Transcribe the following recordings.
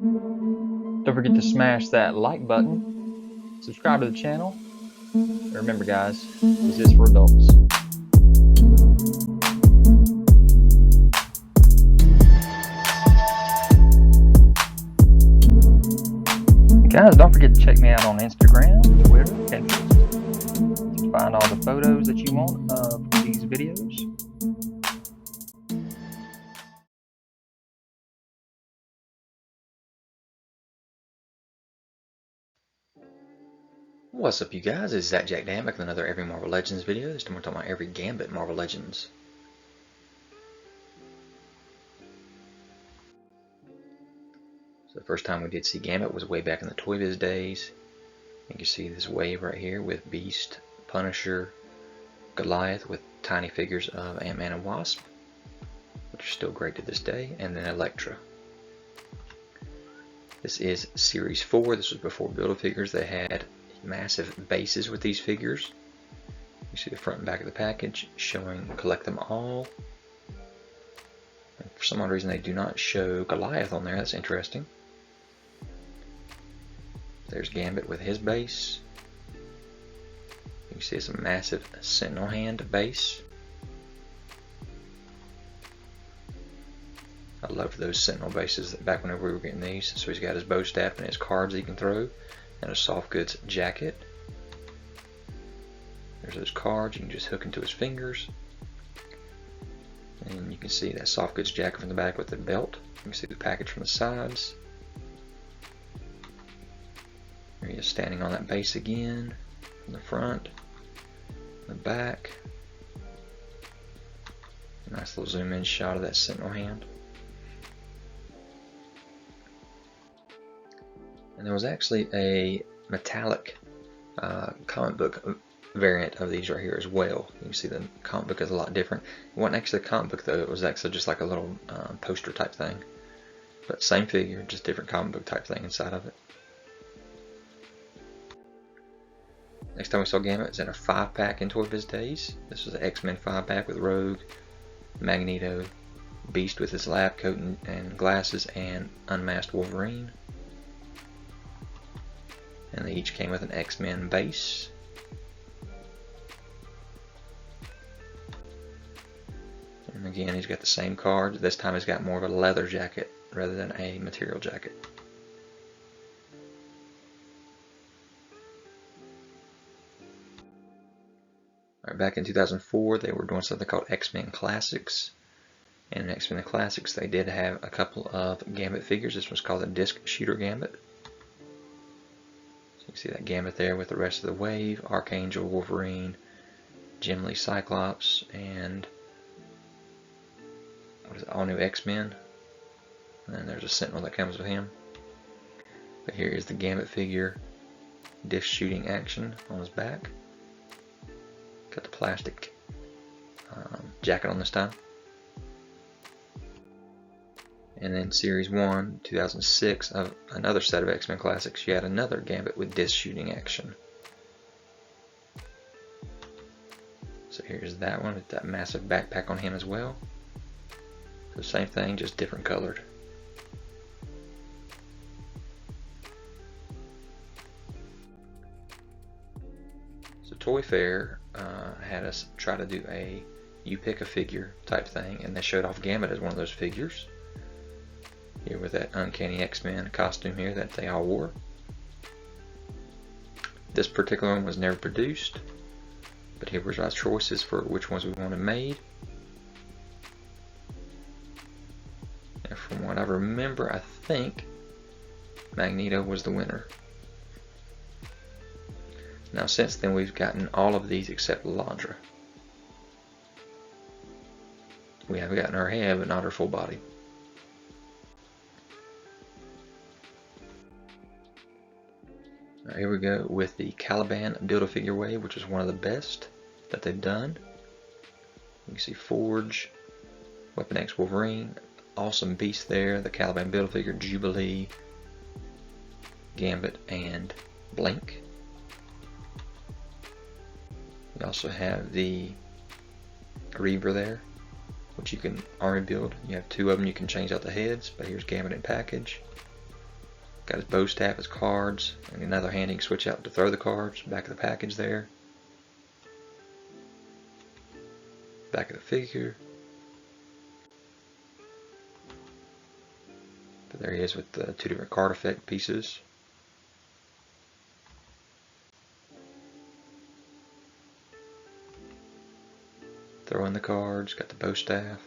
Don't forget to smash that like button, subscribe to the channel, and remember guys, this is for adults. Guys, don't forget to check me out on Instagram, Twitter, Pinterest to find all the photos that you want of these videos. What's up you guys, it's ZacJacDan back with another Every Marvel Legends video. This time we're talking about every Gambit Marvel Legends. So the first time we did see Gambit was way back in the Toybiz days. You can see this wave right here with Beast, Punisher, Goliath with tiny figures of Ant-Man and Wasp, which are still great to this day, and then Elektra. This is Series 4, this was before Build-A-Figures. They had massive bases with these figures. You see the front and back of the package showing collect them all. And for some odd reason they do not show Goliath on there. That's interesting. There's Gambit with his base. You can see it's a massive Sentinel hand base. I loved those Sentinel bases back whenever we were getting these. So he's got his bow staff and his cards he can throw, and a soft goods jacket. There's those cards you can just hook into his fingers. And you can see that soft goods jacket from the back with the belt. You can see the package from the sides. There he is standing on that base again, from the front, the back. A nice little zoom in shot of that Sentinel hand. And there was actually a metallic comic book variant of these right here as well. You can see the comic book is a lot different. It wasn't actually a comic book though, it was actually just like a little poster type thing. But same figure, just different comic book type thing inside of it. Next time we saw Gambit, it's in a 5-pack in Toybiz days. This was an X-Men 5-pack with Rogue, Magneto, Beast with his lab coat and glasses, and Unmasked Wolverine. And they each came with an X-Men base. And again, he's got the same cards. This time he's got more of a leather jacket rather than a material jacket. Alright, back in 2004, they were doing something called X-Men Classics. And in X-Men Classics, they did have a couple of Gambit figures. This was called the Disc Shooter Gambit. You see that Gambit there with the rest of the wave, Archangel, Wolverine, Jim Lee Cyclops, and what is it, all new X-Men. And then there's a Sentinel that comes with him. But here is the Gambit figure, disc shooting action on his back. Got the plastic jacket on this time. And then Series 1, 2006, of another set of X-Men Classics, you had another Gambit with disc shooting action. So here's that one with that massive backpack on him as well. So same thing, just different colored. So Toy Fair had us try to do a you pick a figure type thing, and they showed off Gambit as one of those figures. Here with that Uncanny X-Men costume here that they all wore. This particular one was never produced, but here was our choices for which ones we wanted made. And from what I remember, I think Magneto was the winner. Now since then we've gotten all of these except Landra. We have gotten her head but not her full body. Right, here we go with the Caliban Build-A-Figure wave, which is one of the best that they've done. You can see Forge, Weapon X Wolverine, awesome Beast there, the Caliban Build-A-Figure, Jubilee, Gambit, and Blink. We also have the Reaver there, which you can army build. You have two of them, you can change out the heads, but here's Gambit in package. Got his bow staff, his cards, and another hand he can switch out to throw the cards. Back of the package there. Back of the figure. But there he is with the two different card effect pieces. Throwing the cards, got the bow staff.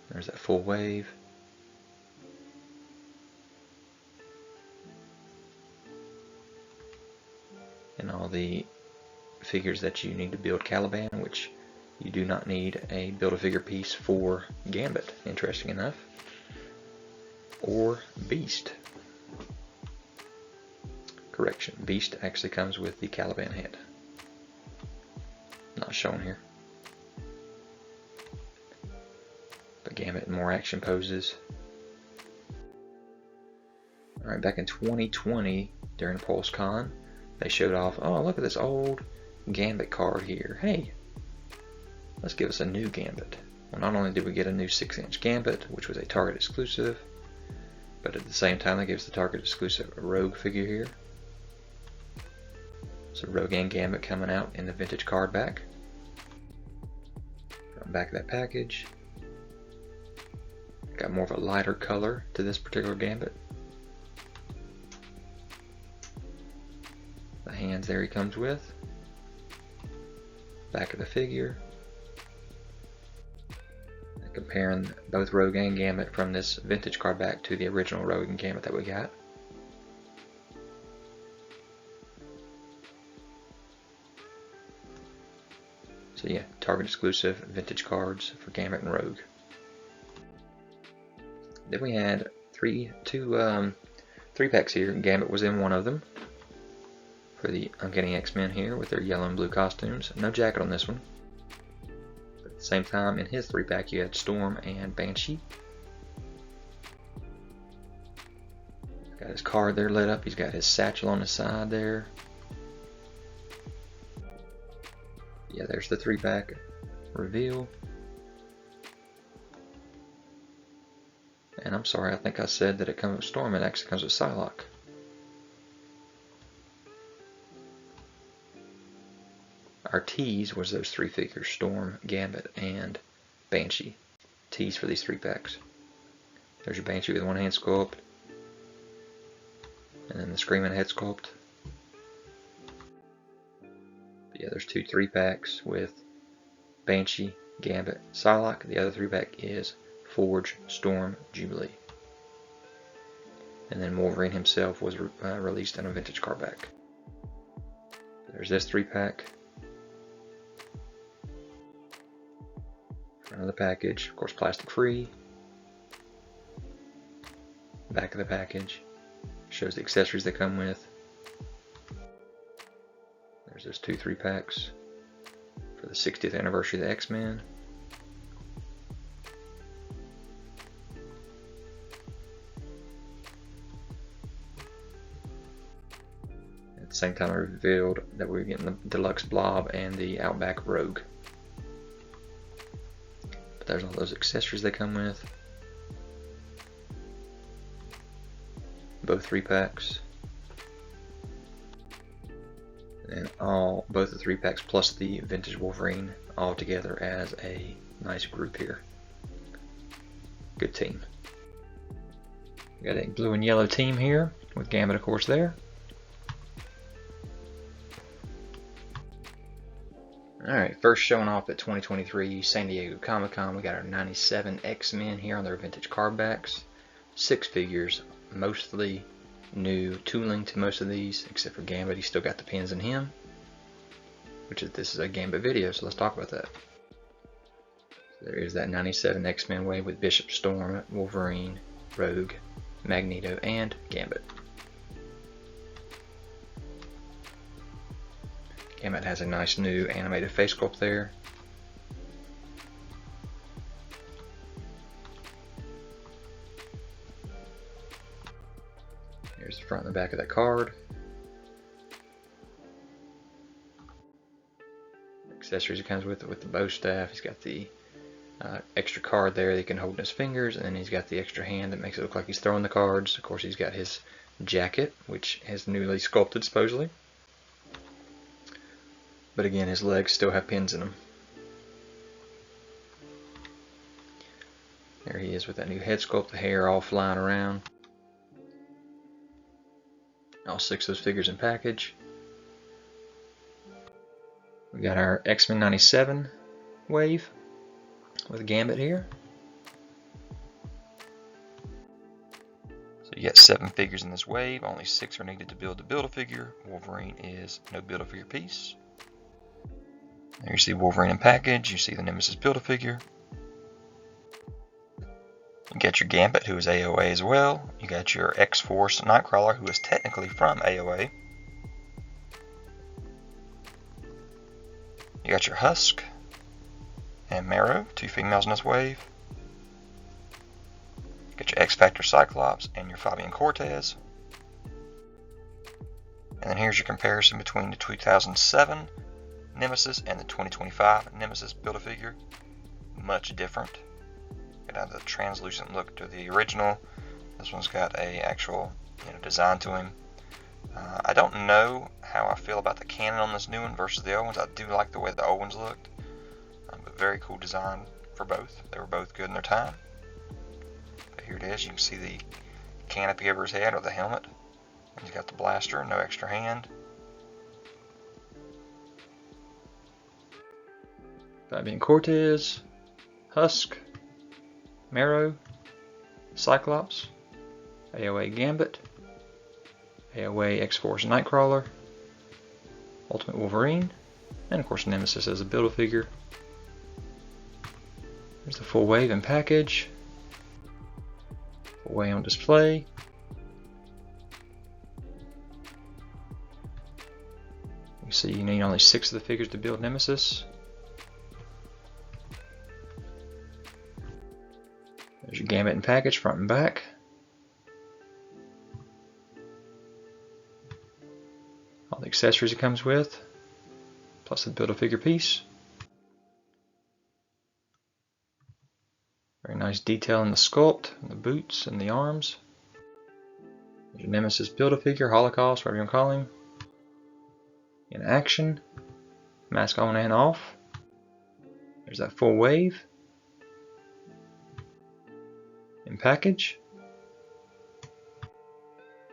There's that full wave. And all the figures that you need to build Caliban, which you do not need a Build-A-Figure piece for Gambit, interesting enough. Or Beast. Correction, Beast actually comes with the Caliban head. Not shown here. But Gambit in more action poses. Alright, back in 2020, during PulseCon, they showed off, oh, look at this old Gambit card here. Hey, let's give us a new Gambit. Well, not only did we get a new 6-inch Gambit, which was a Target exclusive, but at the same time they gave us the Target exclusive Rogue figure here. So Rogue and Gambit coming out in the vintage card back. From back of that package. Got more of a lighter color to this particular Gambit. The hands there he comes with. Back of the figure. And comparing both Rogue and Gambit from this vintage card back to the original Rogue and Gambit that we got. So yeah, Target exclusive vintage cards for Gambit and Rogue. Then we had three packs here. Gambit was in one of them. For the Uncanny X-Men here with their yellow and blue costumes. No jacket on this one. But at the same time, in his 3-pack, you had Storm and Banshee. Got his card there lit up. He's got his satchel on the side there. Yeah, there's the 3-pack reveal. And I'm sorry, I think I said that it comes with Storm. It actually comes with Psylocke. Our tease was those 3 figures, Storm, Gambit, and Banshee. Tease for these 3-packs. There's your Banshee with 1-hand sculpt. And then the Screaming head sculpt. But yeah, there's 2 3-packs with Banshee, Gambit, Psylocke. The other 3-pack is Forge, Storm, Jubilee. And then Wolverine himself was released in a vintage card back. There's this 3-pack. Front of the package, of course, plastic free. Back of the package shows the accessories they come with. There's those 2 3-packs for the 60th anniversary of the X-Men. At the same time, I revealed that we were getting the Deluxe Blob and the Outback Rogue. But there's all those accessories they come with. Both 3-packs. And both the 3-packs plus the vintage Wolverine all together as a nice group here. Good team. We got a blue and yellow team here with Gambit, of course, there. Alright, first showing off at 2023 San Diego Comic-Con, we got our 97 X-Men here on their vintage card backs. 6 figures, mostly new tooling to most of these, except for Gambit. He's still got the pins in him. This is a Gambit video, so let's talk about that. So there is that 97 X-Men wave with Bishop, Storm, Wolverine, Rogue, Magneto, and Gambit. Gambit has a nice new animated face sculpt there. Here's the front and the back of that card. Accessories it comes with the bow staff. He's got the extra card there that he can hold in his fingers, and then he's got the extra hand that makes it look like he's throwing the cards. Of course, he's got his jacket, which is newly sculpted supposedly, but again, his legs still have pins in them. There he is with that new head sculpt, the hair all flying around. All 6 of those figures in package. We got our X-Men 97 wave with Gambit here. So you got 7 figures in this wave, only 6 are needed to Build-A-Figure. Wolverine is no Build-A-Figure piece. There you see Wolverine in package, you see the Nemesis Build-A-Figure. You got your Gambit, who is AOA as well. You got your X-Force Nightcrawler, who is technically from AOA. You got your Husk and Marrow, 2 females in this wave. You got your X-Factor Cyclops and your Fabian Cortez. And then here's your comparison between the 2007 Nemesis and the 2025 Nemesis Build-A-Figure. Much different. Got the translucent look to the original. This one's got a actual design to him. I don't know how I feel about the cannon on this new one versus the old ones. I do like the way the old ones looked, but very cool design for both. They were both good in their time. But here it is. You can see the canopy over his head, or the helmet. And he's got the blaster, no extra hand. Fabian Cortez, Husk, Marrow, Cyclops, AOA Gambit, AOA X-Force Nightcrawler, Ultimate Wolverine, and of course Nemesis as a Build-A-Figure. There's the full wave and package, full wave on display. You see you need only 6 of the figures to build Nemesis. There's your Gambit in package, front and back. All the accessories it comes with, plus the Build-A-Figure piece. Very nice detail in the sculpt, and the boots, and the arms. There's your Nemesis Build-A-Figure, Holocaust, whatever you want to call him. In action, mask on and off. There's that full wave. In package,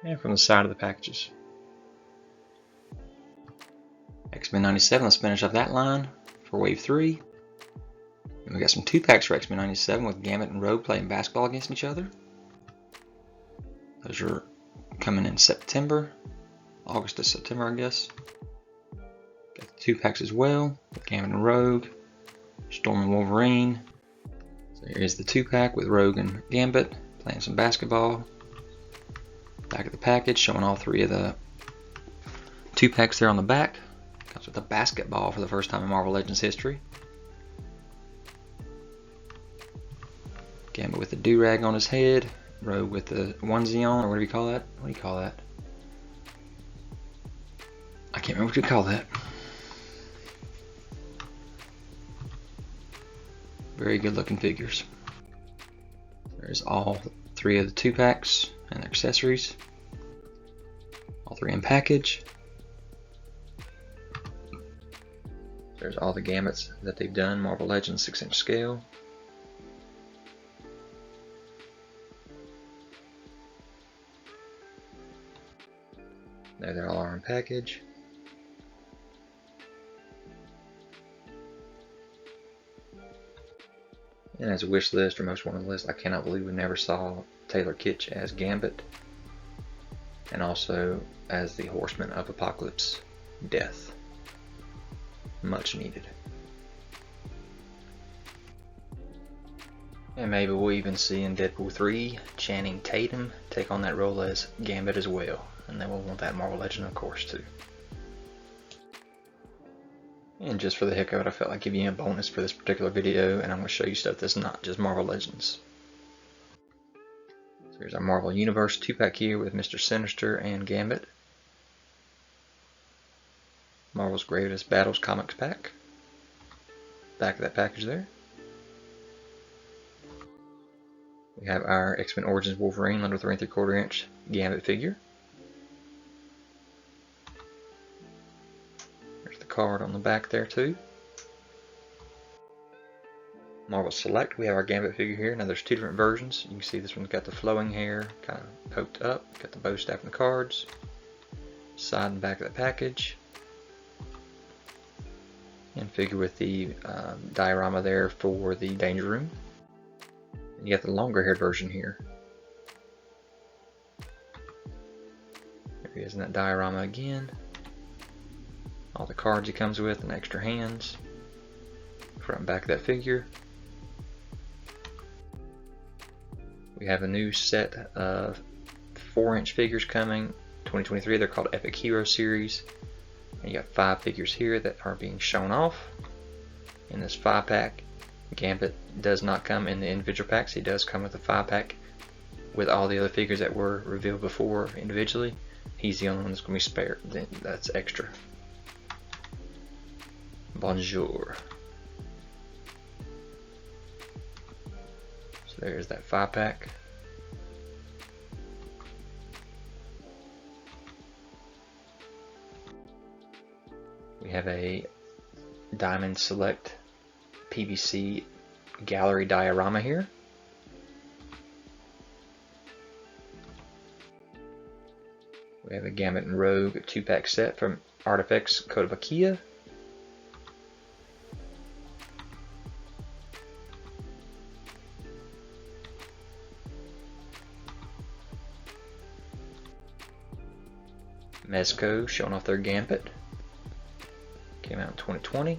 and from the side of the packages. X-Men 97, let's finish off that line for wave 3. And we got some 2-packs for X-Men 97 with Gambit and Rogue playing basketball against each other. Those are coming in September, August to September, I guess. Got the 2-packs as well with Gambit and Rogue, Storm and Wolverine. So here's the 2-pack with Rogue and Gambit playing some basketball. Back of the package showing all 3 of the 2-packs there on the back. Comes with a basketball for the first time in Marvel Legends history. Gambit with the do-rag on his head. Rogue with the onesie on, or what do you call that? What do you call that? I can't remember what you call that. Very good looking figures. There's all 3 of the 2-packs and their accessories. All 3 in package. There's all the Gambits that they've done, Marvel Legends 6-inch scale. There they all are in package. And as a wish list, or most wanted list, I cannot believe we never saw Taylor Kitsch as Gambit, and also as the Horseman of Apocalypse, Death. Much needed. And maybe we'll even see in Deadpool 3 Channing Tatum take on that role as Gambit as well, and then we'll want that Marvel Legend of course too. And just for the heck of it, I felt like giving you a bonus for this particular video, and I'm going to show you stuff that's not just Marvel Legends. So here's our Marvel Universe 2-pack here with Mr. Sinister and Gambit. Marvel's Greatest Battles Comics pack. Back of that package there. We have our X-Men Origins Wolverine under 3 3/4 inch Gambit figure. There's the card on the back there too. Marvel Select, we have our Gambit figure here. Now there's 2 different versions. You can see this one's got the flowing hair kind of poked up, got the bow staff and the cards, side and back of the package, and figure with the diorama there for the Danger Room. And you got the longer haired version here. There he is in that diorama again. All the cards he comes with and extra hands. Front and back of that figure. We have a new set of 4-inch figures coming, 2023. They're called Epic Hero Series. And you got 5 figures here that are being shown off in this 5-pack. Gambit does not come in the individual packs. He does come with a 5-pack with all the other figures that were revealed before individually. He's the only one that's going to be spared. That's extra. Bonjour. So there's that 5-pack. We have a Diamond Select PVC gallery diorama here. We have a Gambit and Rogue 2-pack set from Artifacts Code of Akia. Mezco showing off their Gambit. Came out in 2020.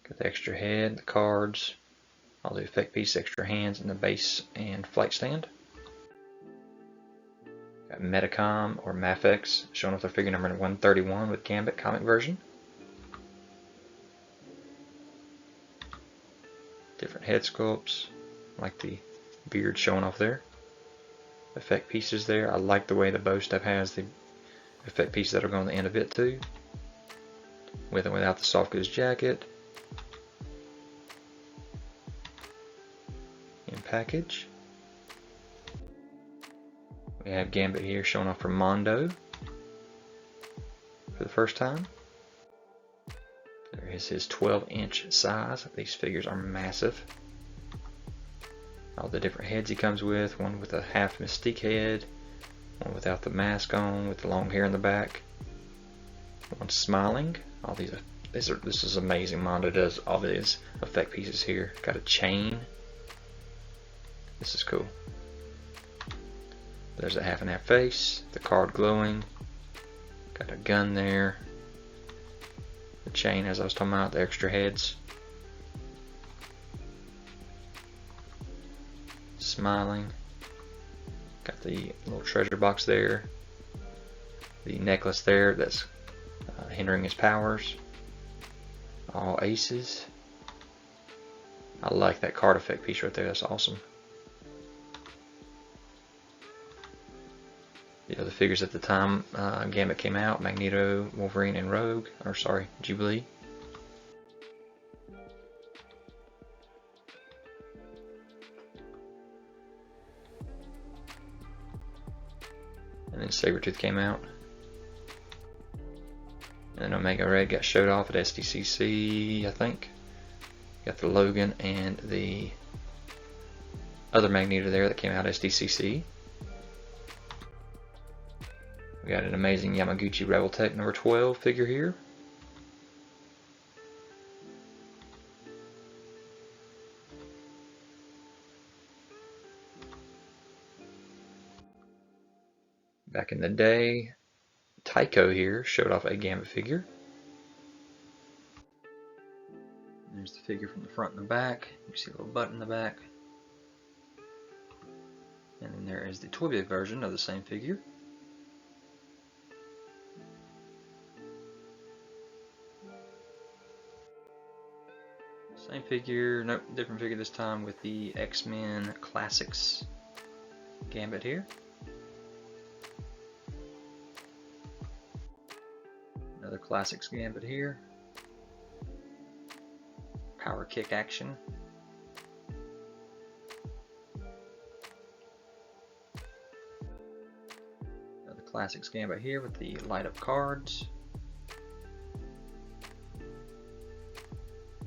Got the extra head, the cards, all the effect piece, extra hands, and the base and flight stand. Got Metacom or Mafex showing off their figure number 131 with Gambit comic version. Different head sculpts, like the beard showing off there. Effect pieces there. I like the way the bow staff has the effect pieces that are going on the end of it too. With and without the soft goods jacket. In package. We have Gambit here showing off for Mondo for the first time. There is his 12-inch size. These figures are massive. All the different heads he comes with. One with a half Mystique head. One without the mask on with the long hair in the back. One smiling. All these this is amazing. Mondo does all these effect pieces here. Got a chain. This is cool. There's a half and half face, the card glowing, got a gun there, the chain as I was talking about, the extra heads, smiling, got the little treasure box there, the necklace there that's hindering his powers, all aces. I like that card effect piece right there, that's awesome. The other figures at the time Gambit came out, Magneto, Wolverine, and Rogue, or sorry, Jubilee. And then Sabretooth came out. And then Omega Red got showed off at SDCC, I think. Got the Logan and the other Magneto there that came out at SDCC. We got an amazing Yamaguchi Rebel Tech number 12 figure here. Back in the day, Tycho here showed off a Gambit figure. There's the figure from the front and the back. You see a little button in the back. And then there is the Toybiz version of the same figure. Same figure, nope, different figure this time with the X-Men Classics Gambit here. Another Classics Gambit here. Power kick action. Another Classics Gambit here with the light up cards.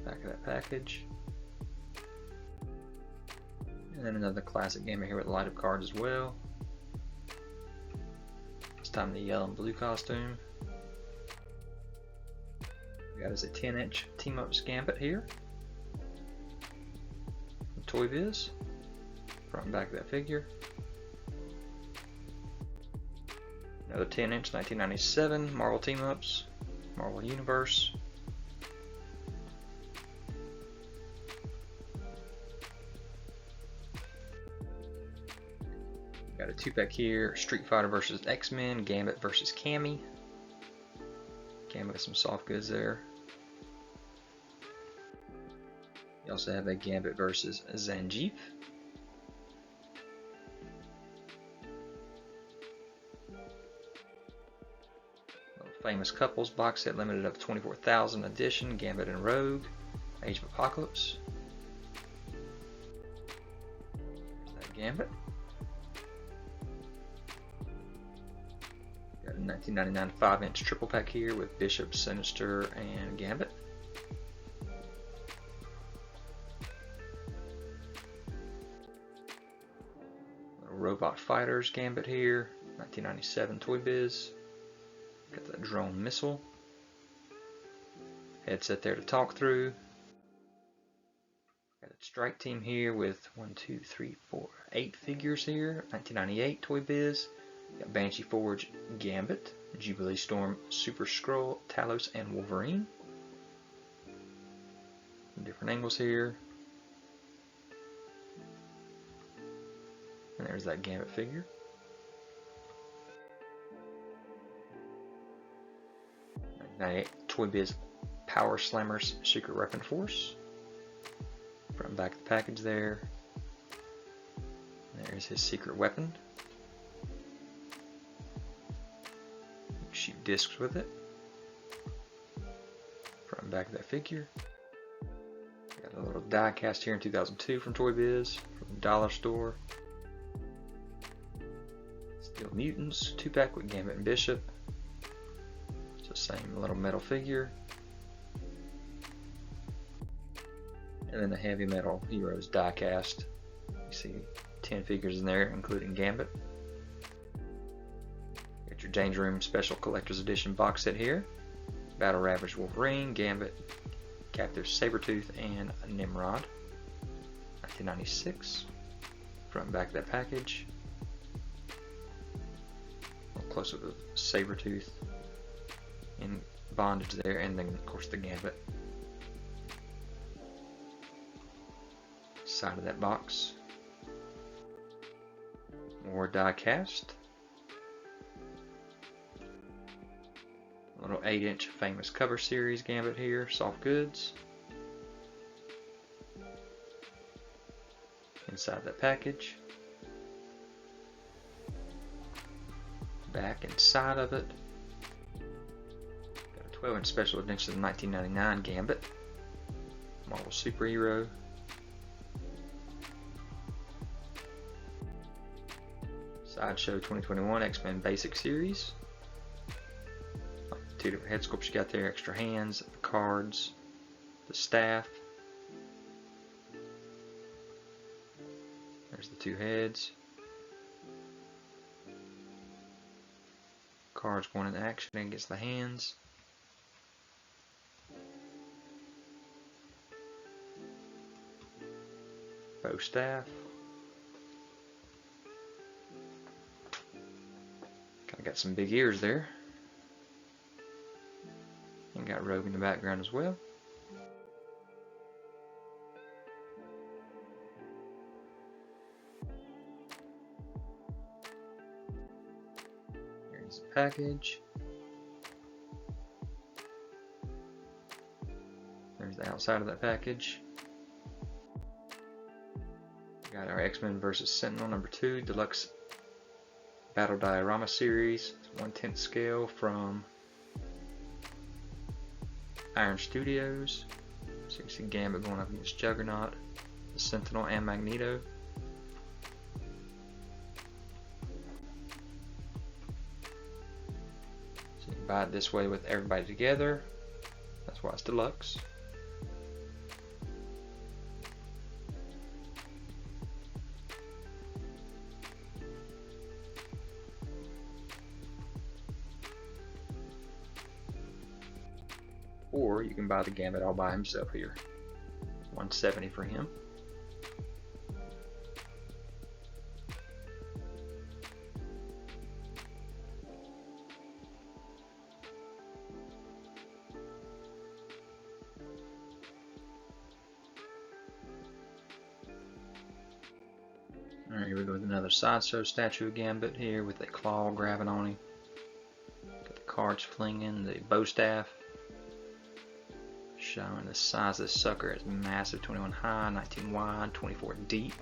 Back of that package. And then another Classic Gambit here with light up cards as well. This time the yellow and blue costume. We got us a 10-inch Team Up Gambit here. Toybiz. Front and back of that figure. Another 10-inch 1997 Marvel Team Ups, Marvel Universe. Got a 2-pack here, Street Fighter vs. X-Men, Gambit vs. Cammy. Gambit with some soft goods there. You also have a Gambit vs. Zangief. Famous Couples box set, limited up to 24,000 edition, Gambit and Rogue, Age of Apocalypse. There's that Gambit. Got a 1999 5-inch triple pack here with Bishop, Sinister, and Gambit. Little Robot Fighters Gambit here, 1997 Toybiz. Got that drone missile. Headset there to talk through. Got a strike team here with 8 figures here. 1998 Toybiz. Got Banshee Forge Gambit, Jubilee Storm, Super Skrull, Talos, and Wolverine. Different angles here. And there's that Gambit figure. Toybiz Power Slammers Secret Weapon Force. Front and back of the package there. There's his secret weapon. Shoot discs with it. Front and back of that figure. Got a little die cast here in 2002 from Toybiz, from the dollar store. Steel Mutants 2-pack with Gambit and Bishop. Same little metal figure. And then the Heavy Metal Heroes die cast. You see 10 figures in there, including Gambit. Got your Danger Room Special Collector's Edition box set here. Battle Ravaged Wolverine, Gambit, Captive Sabretooth, and Nimrod. 1996. Front and back of that package. A little close up with Sabretooth in bondage there, and then of course the Gambit. Side of that box. More die cast. A little 8-inch Famous Cover Series Gambit here, soft goods. Inside that package. Back and side of it. 12-inch special edition of 1999 Gambit, Marvel Superhero. Sideshow 2021 X-Men Basic Series. Two different head sculpts you got there, extra hands, the cards, the staff. There's the 2 heads. Cards going into action against the hands. Bow staff. Kind of got some big ears there. And got Rogue in the background as well. Here's the package. There's the outside of that package. Got our X-Men vs. Sentinel #2 Deluxe Battle Diorama Series, 1/10 scale from Iron Studios. So you can see Gambit going up against Juggernaut, the Sentinel, and Magneto. So you can buy it this way with everybody together. That's why it's deluxe. Or you can buy the Gambit all by himself here. $170 for him. Alright, here we go with another sideshow statue of Gambit here with a claw grabbing on him. Got the cards flinging, the bow staff. Showing the size of this sucker. It's massive, 21 high, 19 wide, 24 deep.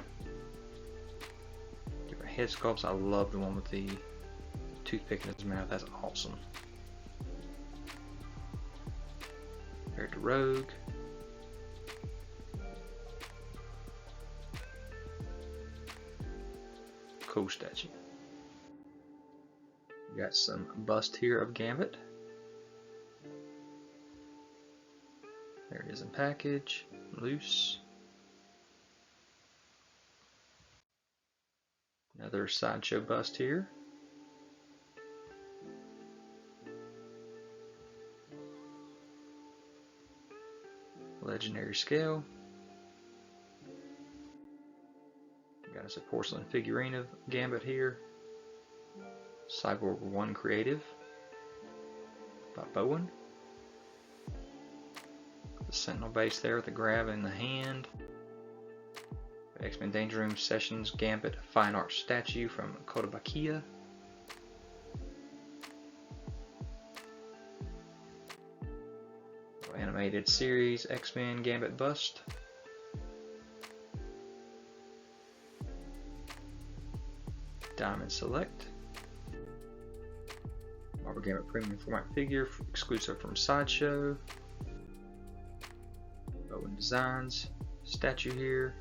Different head sculpts. I love the one with the toothpick in his mouth. That's awesome. Compared to Rogue. Cool statue. We got some bust here of Gambit. There it is in package, loose. Another sideshow bust here. Legendary scale. Got us a porcelain figurine of Gambit here. Cyborg 1 Creative by Bowen. The Sentinel base there with the grab in the hand. X-Men Danger Room Sessions Gambit Fine Art statue from Kotobukiya. Animated series X-Men Gambit bust. Diamond Select. Marvel Gambit Premium Format figure exclusive from Sideshow. Bowen Designs statue here.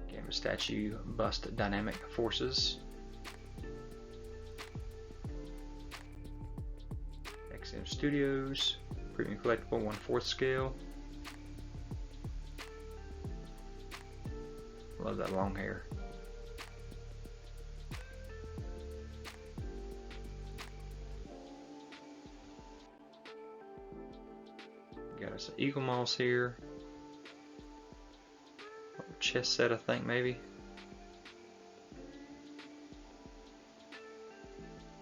Gambit statue bust Dynamic Forces. XM Studios Premium Collectible 1/4 scale. Love that long hair. Got us an Eagle Moss here. Chess set, I think, maybe.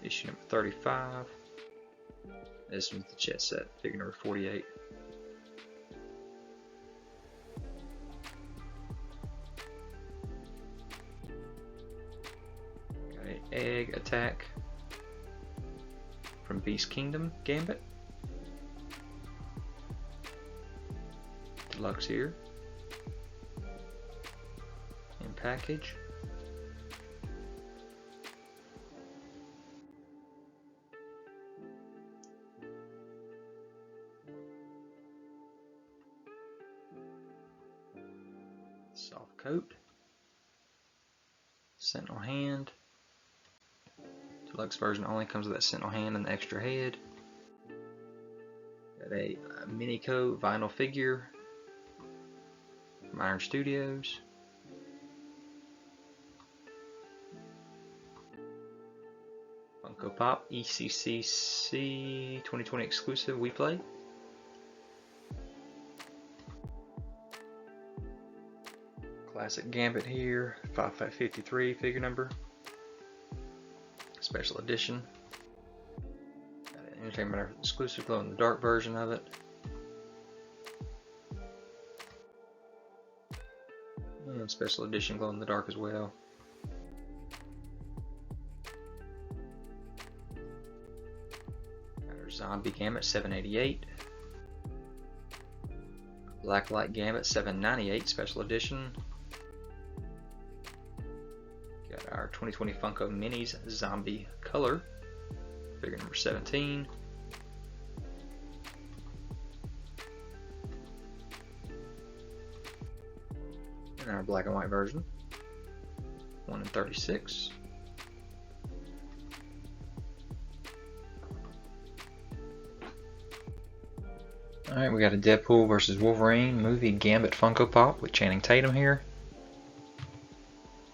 Issue number 35. This one's the chess set, figure number 48. Got an egg attack from Beast Kingdom Gambit. Deluxe here. In package. Soft coat. Sentinel hand. Deluxe version only comes with that Sentinel hand and the extra head. Got a Minico vinyl figure from Iron Studios. Funko Pop ECCC 2020 exclusive We Play. Classic Gambit here, 5553 figure number. Special edition. Got an Entertainment exclusive glow in the dark version of it. And special edition glow in the dark as well. Got our Zombie Gambit 788. Blacklight Gambit 798 Special Edition. Got our 2020 Funko Minis Zombie Color, figure number 17. And our black and white version, 1 in 36. Alright, we got a Deadpool versus Wolverine movie Gambit Funko Pop with Channing Tatum here.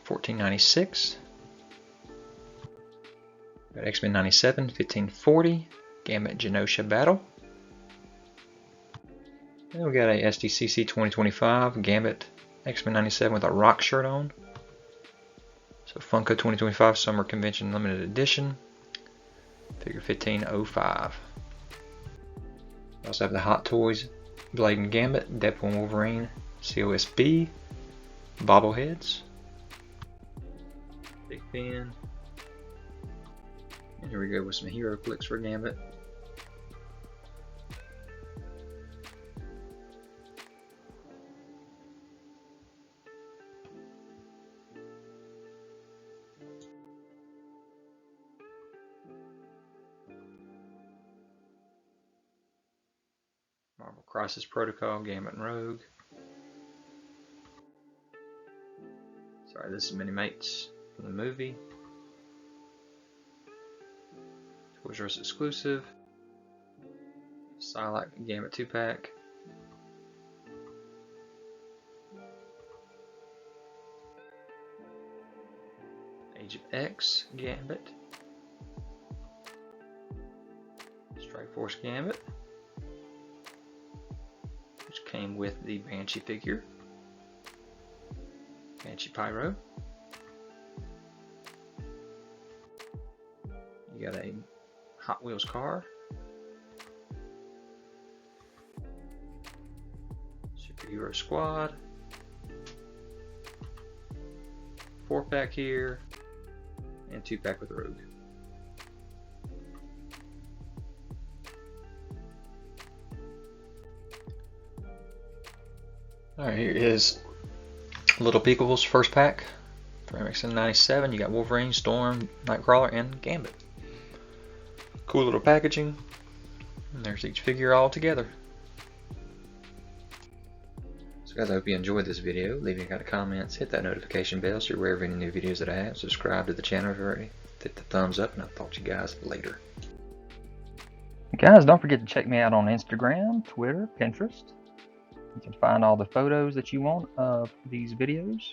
$14.96. Got X-Men 97, $15.40. Gambit Genosha Battle. And we got a SDCC 2025 Gambit X-Men 97 with a rock shirt on. So Funko 2025 Summer Convention Limited Edition. Figure 1505. We also have the Hot Toys Blade and Gambit, Deadpool and Wolverine, COSB, bobbleheads, Big Ben, and here we go with some hero clicks for Gambit. Marvel Crisis Protocol, Gambit and Rogue. Sorry, this is Mini Mates from the movie. Toys R Us exclusive. Psylocke Gambit 2-pack. Age of X Gambit. Strike Force Gambit, which came with the Banshee figure. Banshee Pyro. You got a Hot Wheels car. Superhero Squad. 4-pack here. And 2-pack with Rogue. Alright, here is Little Peekables first pack for MXN 97. You got Wolverine, Storm, Nightcrawler, and Gambit. Cool little packaging. And there's each figure all together. So guys, I hope you enjoyed this video. Leave any kind of comments, hit that notification bell so you're aware of any new videos that I have. Subscribe to the channel if you're already. Hit the thumbs up, and I'll talk to you guys later. Guys, don't forget to check me out on Instagram, Twitter, Pinterest. You can find all the photos that you want of these videos.